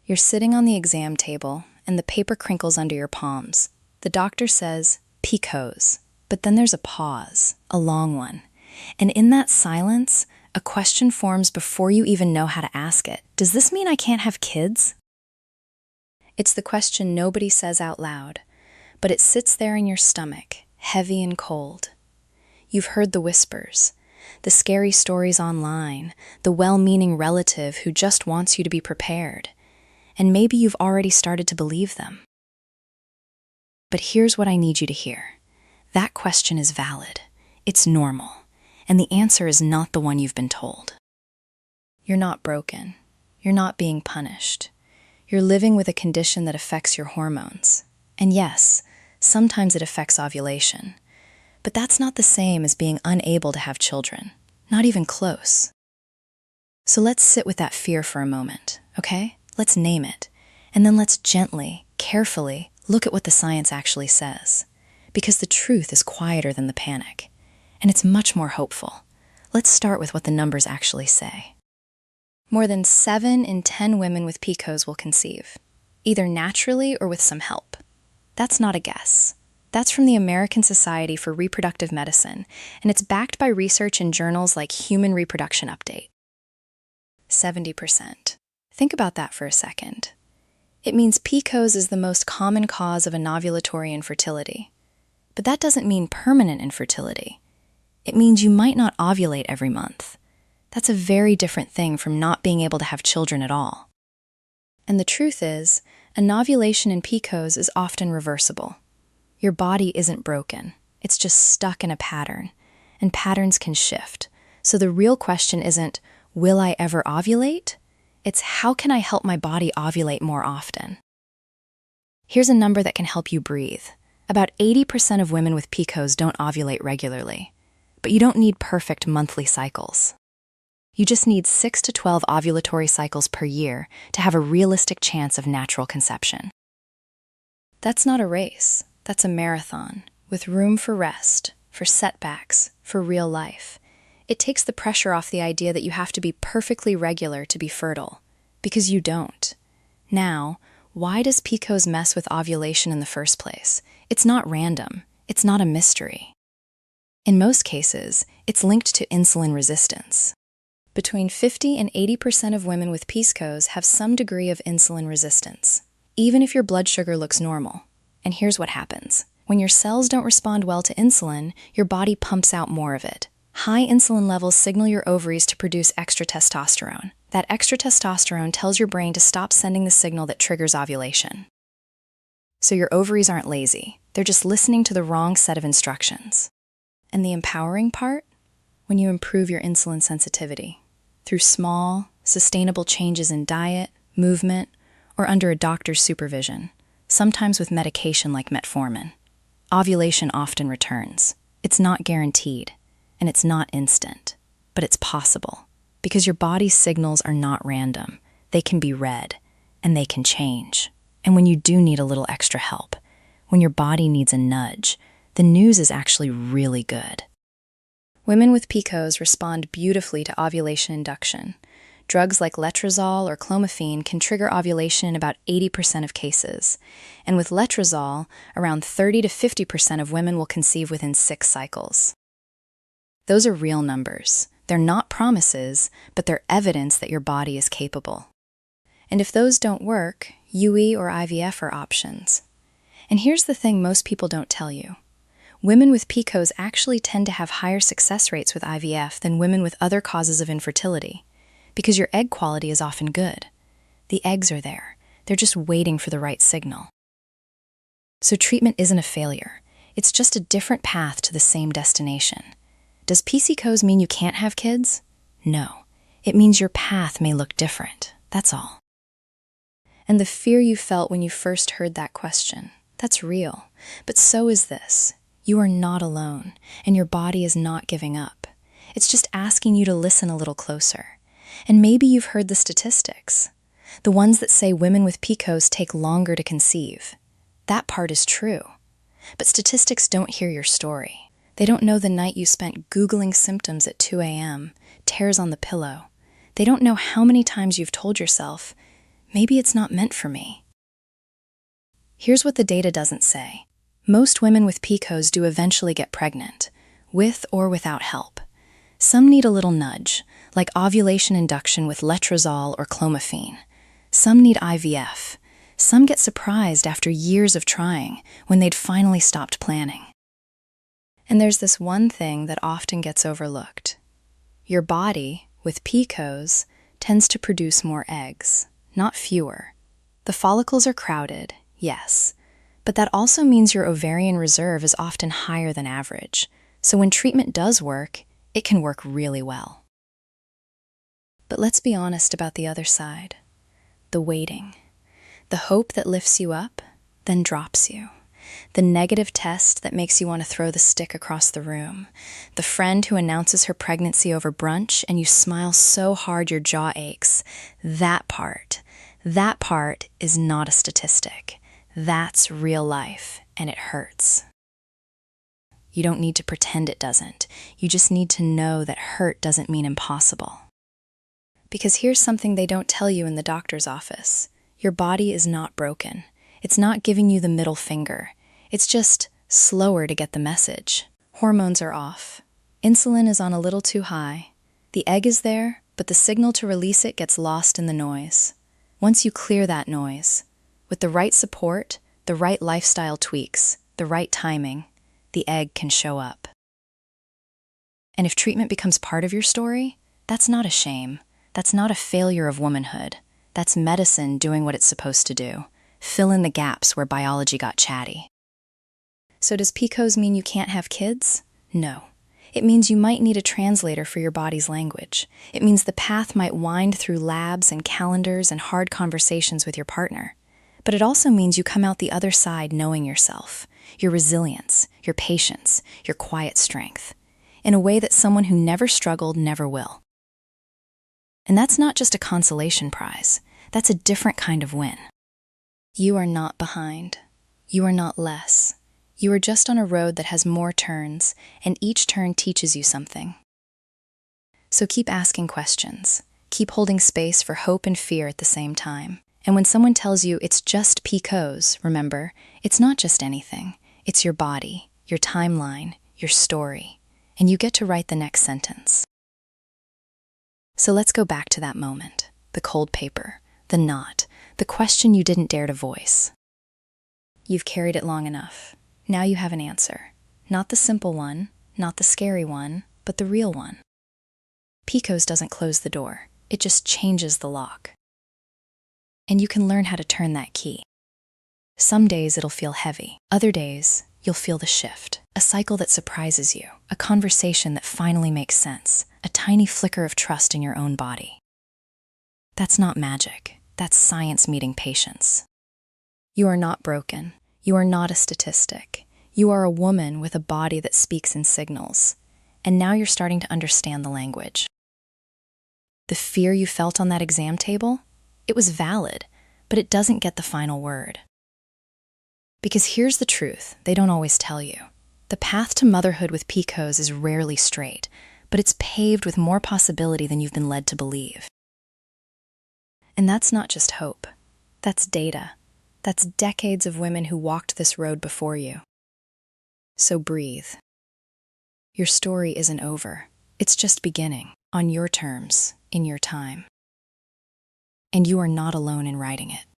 You're sitting on the exam table, and the paper crinkles under your palms. The doctor says, PCOS. But then there's a pause, a long one. And in that silence, a question forms before you even know how to ask it. Does this mean I can't have kids? It's the question nobody says out loud, but it sits there in your stomach, heavy and cold. You've heard the whispers, the scary stories online, the well-meaning relative who just wants you to be prepared. And maybe you've already started to believe them. But here's what I need you to hear. That question is valid. It's normal. And the answer is not the one you've been told. You're not broken. You're not being punished. You're living with a condition that affects your hormones. And yes, sometimes it affects ovulation. But that's not the same as being unable to have children. Not even close. So let's sit with that fear for a moment, okay? Let's name it, and then let's gently, carefully look at what the science actually says. Because the truth is quieter than the panic, and it's much more hopeful. Let's start with what the numbers actually say. More than 7 in 10 women with PCOS will conceive, either naturally or with some help. That's not a guess. That's from the American Society for Reproductive Medicine, and it's backed by research in journals like Human Reproduction Update. 70%. Think about that for a second. It means PCOS is the most common cause of anovulatory infertility. But that doesn't mean permanent infertility. It means you might not ovulate every month. That's a very different thing from not being able to have children at all. And the truth is, anovulation in PCOS is often reversible. Your body isn't broken. It's just stuck in a pattern. And patterns can shift. So the real question isn't, will I ever ovulate? It's how can I help my body ovulate more often? Here's a number that can help you breathe. About 80% of women with PCOS don't ovulate regularly. But you don't need perfect monthly cycles. You just need 6 to 12 ovulatory cycles per year to have a realistic chance of natural conception. That's not a race. That's a marathon, with room for rest, for setbacks, for real life. It takes the pressure off the idea that you have to be perfectly regular to be fertile, because you don't. Now, why does PCOS mess with ovulation in the first place? It's not random. It's not a mystery. In most cases, it's linked to insulin resistance. Between 50 and 80% of women with PCOS have some degree of insulin resistance, even if your blood sugar looks normal. And here's what happens. When your cells don't respond well to insulin, your body pumps out more of it. High insulin levels signal your ovaries to produce extra testosterone. That extra testosterone tells your brain to stop sending the signal that triggers ovulation. So your ovaries aren't lazy. They're just listening to the wrong set of instructions. And the empowering part? When you improve your insulin sensitivity through small, sustainable changes in diet, movement, or under a doctor's supervision, sometimes with medication like metformin. Ovulation often returns. It's not guaranteed. And it's not instant, but it's possible, because your body's signals are not random. They can be read, and they can change. And when you do need a little extra help, when your body needs a nudge, the news is actually really good. Women with PCOS respond beautifully to ovulation induction. Drugs like letrozole or clomiphene can trigger ovulation in about 80% of cases. And with letrozole, around 30 to 50% of women will conceive within 6 cycles. Those are real numbers. They're not promises, but they're evidence that your body is capable. And if those don't work, UE or IVF are options. And here's the thing most people don't tell you. Women with PCOS actually tend to have higher success rates with IVF than women with other causes of infertility, because your egg quality is often good. The eggs are there. They're just waiting for the right signal. So treatment isn't a failure. It's just a different path to the same destination. Does PCOS mean you can't have kids? No. It means your path may look different. That's all. And the fear you felt when you first heard that question, that's real. But so is this. You are not alone, and your body is not giving up. It's just asking you to listen a little closer. And maybe you've heard the statistics. The ones that say women with PCOS take longer to conceive. That part is true. But statistics don't hear your story. They don't know the night you spent Googling symptoms at 2 a.m., tears on the pillow. They don't know how many times you've told yourself, maybe it's not meant for me. Here's what the data doesn't say. Most women with PCOS do eventually get pregnant, with or without help. Some need a little nudge, like ovulation induction with letrozole or clomiphene. Some need IVF. Some get surprised after years of trying, when they'd finally stopped planning. And there's this one thing that often gets overlooked. Your body, with PCOS, tends to produce more eggs, not fewer. The follicles are crowded, yes, but that also means your ovarian reserve is often higher than average, so when treatment does work, it can work really well. But let's be honest about the other side. The waiting. The hope that lifts you up, then drops you. The negative test that makes you want to throw the stick across the room. The friend who announces her pregnancy over brunch and you smile so hard your jaw aches. That part is not a statistic. That's real life, and it hurts. You don't need to pretend it doesn't. You just need to know that hurt doesn't mean impossible. Because here's something they don't tell you in the doctor's office. Your body is not broken. It's not giving you the middle finger. It's just slower to get the message. Hormones are off. Insulin is on a little too high. The egg is there, but the signal to release it gets lost in the noise. Once you clear that noise, with the right support, the right lifestyle tweaks, the right timing, the egg can show up. And if treatment becomes part of your story, that's not a shame. That's not a failure of womanhood. That's medicine doing what it's supposed to do. Fill in the gaps where biology got chatty. So does PCOS mean you can't have kids? No. It means you might need a translator for your body's language. It means the path might wind through labs and calendars and hard conversations with your partner. But it also means you come out the other side knowing yourself, your resilience, your patience, your quiet strength, in a way that someone who never struggled never will. And that's not just a consolation prize. That's a different kind of win. You are not behind. You are not less. You are just on a road that has more turns, and each turn teaches you something. So keep asking questions. Keep holding space for hope and fear at the same time. And when someone tells you it's just PCOS, remember, it's not just anything. It's your body, your timeline, your story, and you get to write the next sentence. So let's go back to that moment, the cold paper, the knot, the question you didn't dare to voice. You've carried it long enough. Now you have an answer. Not the simple one, not the scary one, but the real one. PCOS doesn't close the door. It just changes the lock. And you can learn how to turn that key. Some days it'll feel heavy. Other days, you'll feel the shift. A cycle that surprises you. A conversation that finally makes sense. A tiny flicker of trust in your own body. That's not magic. That's science meeting patience. You are not broken. You are not a statistic. You are a woman with a body that speaks in signals. And now you're starting to understand the language. The fear you felt on that exam table? It was valid, but it doesn't get the final word. Because here's the truth they don't always tell you. The path to motherhood with PCOS is rarely straight, but it's paved with more possibility than you've been led to believe. And that's not just hope. That's data. That's decades of women who walked this road before you. So breathe. Your story isn't over. It's just beginning, on your terms, in your time. And you are not alone in writing it.